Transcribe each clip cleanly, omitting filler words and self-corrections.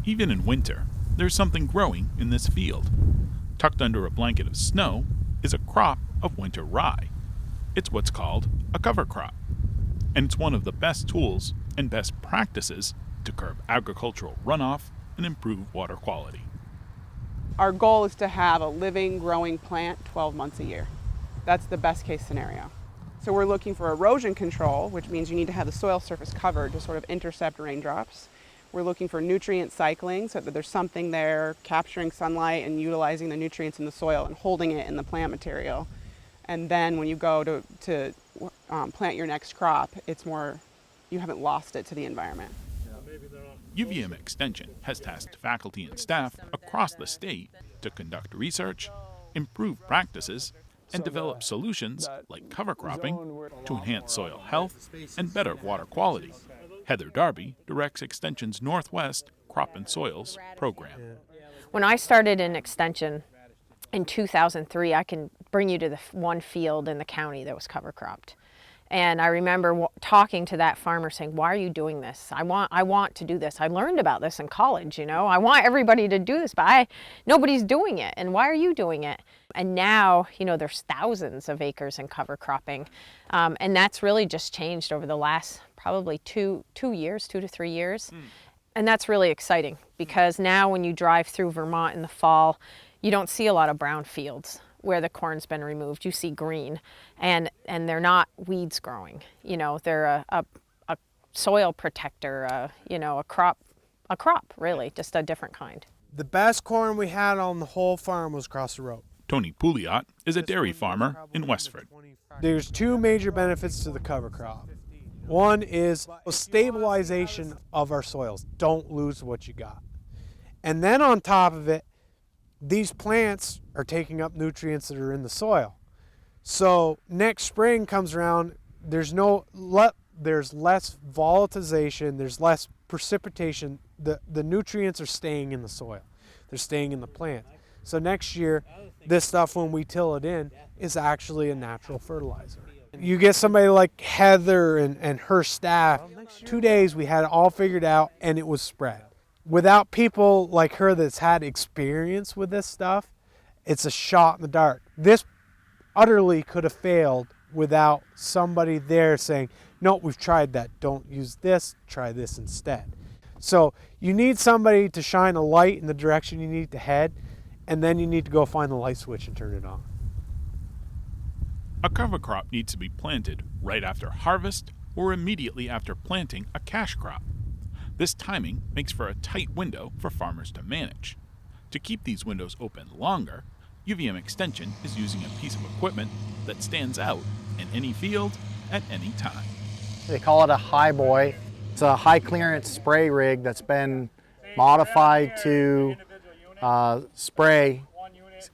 Even in winter, there's something growing in this field. Tucked under a blanket of snow is a crop of winter rye. It's what's called a cover crop, and it's one of the best tools and best practices to curb agricultural runoff and improve water quality. Our goal is to have a living, growing plant 12 months a year. That's the best case scenario. So we're looking for erosion control, which means you need to have the soil surface covered to sort of intercept raindrops. We're looking for nutrient cycling so that there's something there capturing sunlight and utilizing the nutrients in the soil and holding it in the plant material. And then when you go to plant your next crop, it's more, you haven't lost it to the environment. UVM Extension has tasked faculty and staff across the state to conduct research, improve practices, and develop solutions like cover cropping to enhance soil health and better water quality. Heather Darby directs Extension's Northwest Crop and Soils program. When I started in Extension in 2003, I can bring you to the one field in the county that was cover cropped. And I remember talking to that farmer saying, why are you doing this? I want to do this. I learned about this in college, you know. I want everybody to do this, but nobody's doing it. And why are you doing it? And now, you know, there's thousands of acres in cover cropping. And that's really just changed over the last probably 2 to 3 years. And that's really exciting because now when you drive through Vermont in the fall, you don't see a lot of brown fields where the corn's been removed. You see green, and they're not weeds growing. You know, they're a soil protector, you know, a crop really, just a different kind. The best corn we had on the whole farm was across the road. Tony Pouliot is a dairy farmer in Westford. There's 2 major benefits to the cover crop. One is a stabilization of our soils. Don't lose what you got. And then on top of it, these plants are taking up nutrients that are in the soil. So next spring comes around, there's less volatilization, there's less precipitation. The nutrients are staying in the soil. They're staying in the plant. So next year, this stuff, when we till it in, is actually a natural fertilizer. You get somebody like Heather and her staff, 2 days we had it all figured out and it was spread. Without people like her that's had experience with this stuff, it's a shot in the dark. This utterly could have failed without somebody there saying, no, we've tried that. Don't use this, try this instead. So you need somebody to shine a light in the direction you need to head, and then you need to go find the light switch and turn it on. A cover crop needs to be planted right after harvest or immediately after planting a cash crop. This timing makes for a tight window for farmers to manage. To keep these windows open longer, UVM Extension is using a piece of equipment that stands out in any field at any time. They call it a high boy. It's a high clearance spray rig that's been modified to spray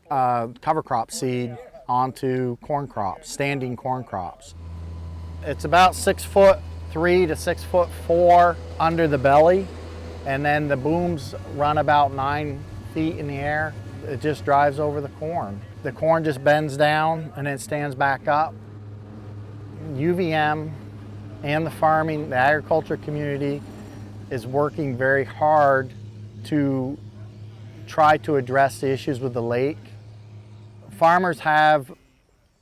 cover crop seed onto corn crops, standing corn crops. It's about 6'3" to 6'4" under the belly, and then the booms run about 9 feet in the air. It just drives over the corn. The corn just bends down and then stands back up. UVM and the agriculture community is working very hard to try to address the issues with the lake. Farmers have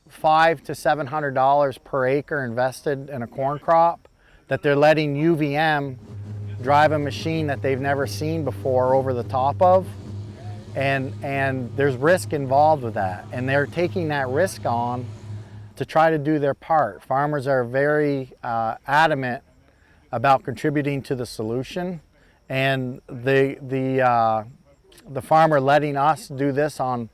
$500 to $700 per acre invested in a corn crop that they're letting UVM drive a machine that they've never seen before over the top of. And there's risk involved with that. And they're taking that risk on to try to do their part. Farmers are very adamant about contributing to the solution. And the farmer letting us do this on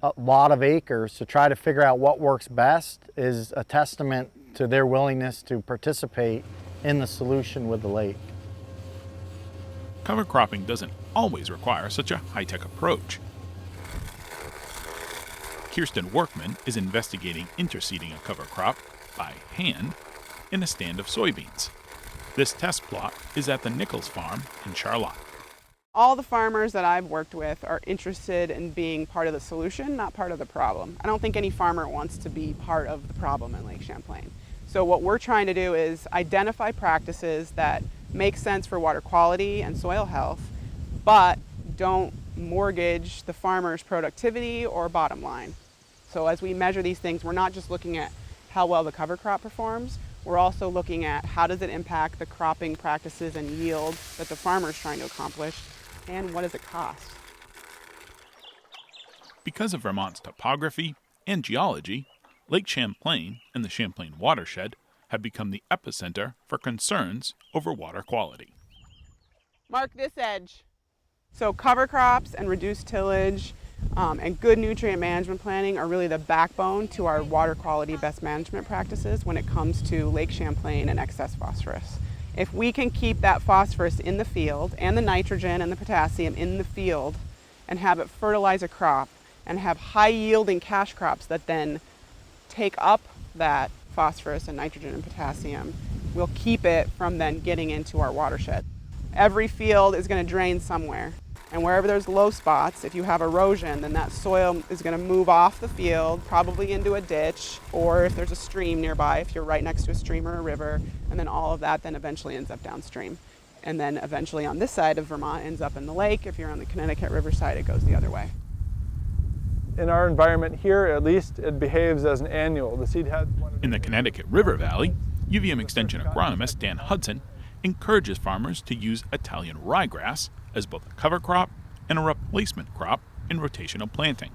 a lot of acres to try to figure out what works best is a testament to their willingness to participate in the solution with the lake. Cover cropping doesn't always require such a high-tech approach. Kirsten Workman is investigating interseeding a cover crop by hand in a stand of soybeans. This test plot is at the Nichols farm in Charlotte. All the farmers that I've worked with are interested in being part of the solution, not part of the problem. I don't think any farmer wants to be part of the problem in Lake Champlain. So what we're trying to do is identify practices that make sense for water quality and soil health, but don't mortgage the farmer's productivity or bottom line. So as we measure these things, we're not just looking at how well the cover crop performs, we're also looking at how does it impact the cropping practices and yield that the farmer is trying to accomplish, and what does it cost. Because of Vermont's topography and geology, Lake Champlain and the Champlain watershed have become the epicenter for concerns over water quality. Mark this edge. So cover crops and reduced tillage and good nutrient management planning are really the backbone to our water quality best management practices when it comes to Lake Champlain and excess phosphorus. If we can keep that phosphorus in the field and the nitrogen and the potassium in the field and have it fertilize a crop and have high yielding cash crops that then take up that phosphorus and nitrogen and potassium, we'll keep it from then getting into our watershed. Every field is going to drain somewhere. And wherever there's low spots, if you have erosion, then that soil is going to move off the field, probably into a ditch, or if there's a stream nearby, if you're right next to a stream or a river, and then all of that then eventually ends up downstream. And then eventually on this side of Vermont ends up in the lake. If you're on the Connecticut River side, it goes the other way. In our environment here, at least, it behaves as an annual. The seed head. In the Connecticut River Valley, UVM Extension agronomist Dan Hudson encourages farmers to use Italian ryegrass as both a cover crop and a replacement crop in rotational planting.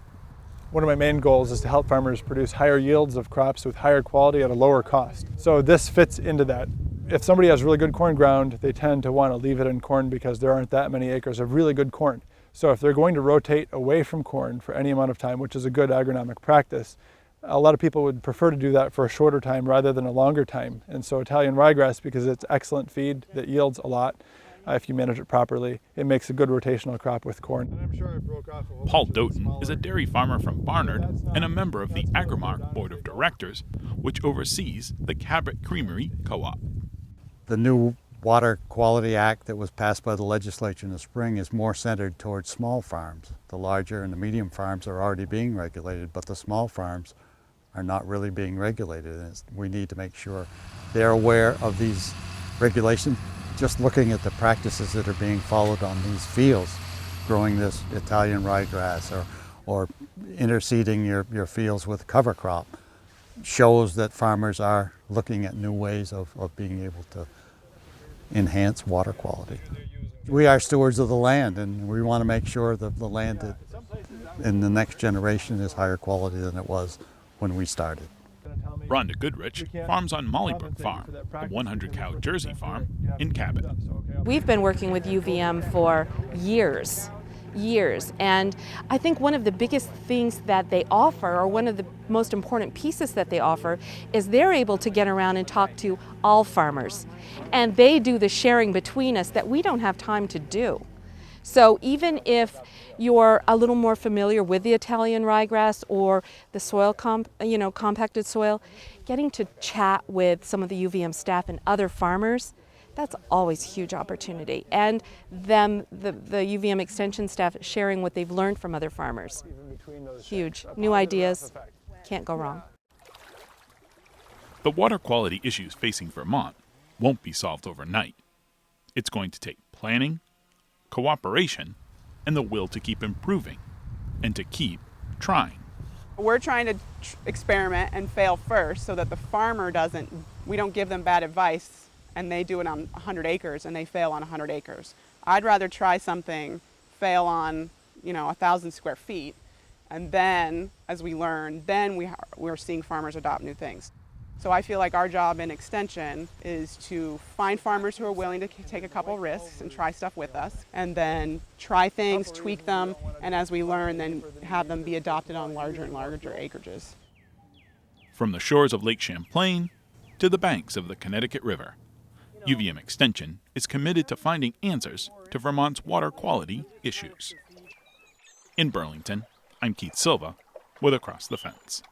One of my main goals is to help farmers produce higher yields of crops with higher quality at a lower cost. So this fits into that. If somebody has really good corn ground, they tend to want to leave it in corn because there aren't that many acres of really good corn. So if they're going to rotate away from corn for any amount of time, which is a good agronomic practice, a lot of people would prefer to do that for a shorter time rather than a longer time. And so Italian ryegrass, because it's excellent feed that yields a lot, if you manage it properly, it makes a good rotational crop with corn. Paul Doughton is a dairy farmer from Barnard and a member of the Agrimark Board of Directors, which oversees the Cabot Creamery Co-op. The new Water Quality Act that was passed by the legislature in the spring is more centered towards small farms. The larger and the medium farms are already being regulated, but the small farms are not really being regulated. And we need to make sure they're aware of these regulations. Just looking at the practices that are being followed on these fields, growing this Italian ryegrass or interseeding your fields with cover crop, shows that farmers are looking at new ways of being able to enhance water quality. We are stewards of the land, and we want to make sure that the land in the next generation is higher quality than it was when we started. Rhonda Goodrich farms on Mollybrook Farm, a 100-cow Jersey farm in Cabot. We've been working with UVM for years, and I think one of the biggest things that they offer, or one of the most important pieces that they offer, is they're able to get around and talk to all farmers, and they do the sharing between us that we don't have time to do. So even if you're a little more familiar with the Italian ryegrass or the soil compacted soil, getting to chat with some of the UVM staff and other farmers, that's always a huge opportunity. And them, the UVM Extension staff sharing what they've learned from other farmers. Huge. New ideas, can't go wrong. The water quality issues facing Vermont won't be solved overnight. It's going to take planning, cooperation, and the will to keep improving and to keep trying. We're trying to experiment and fail first so that the farmer we don't give them bad advice and they do it on 100 acres and they fail on 100 acres. I'd rather try something, fail on 1,000 square feet, and then as we learn, then we're seeing farmers adopt new things. So I feel like our job in Extension is to find farmers who are willing to take a couple risks and try stuff with us, and then try things, tweak them, and as we learn, then have them be adopted on larger and larger acreages. From the shores of Lake Champlain to the banks of the Connecticut River, UVM Extension is committed to finding answers to Vermont's water quality issues. In Burlington, I'm Keith Silva with Across the Fence.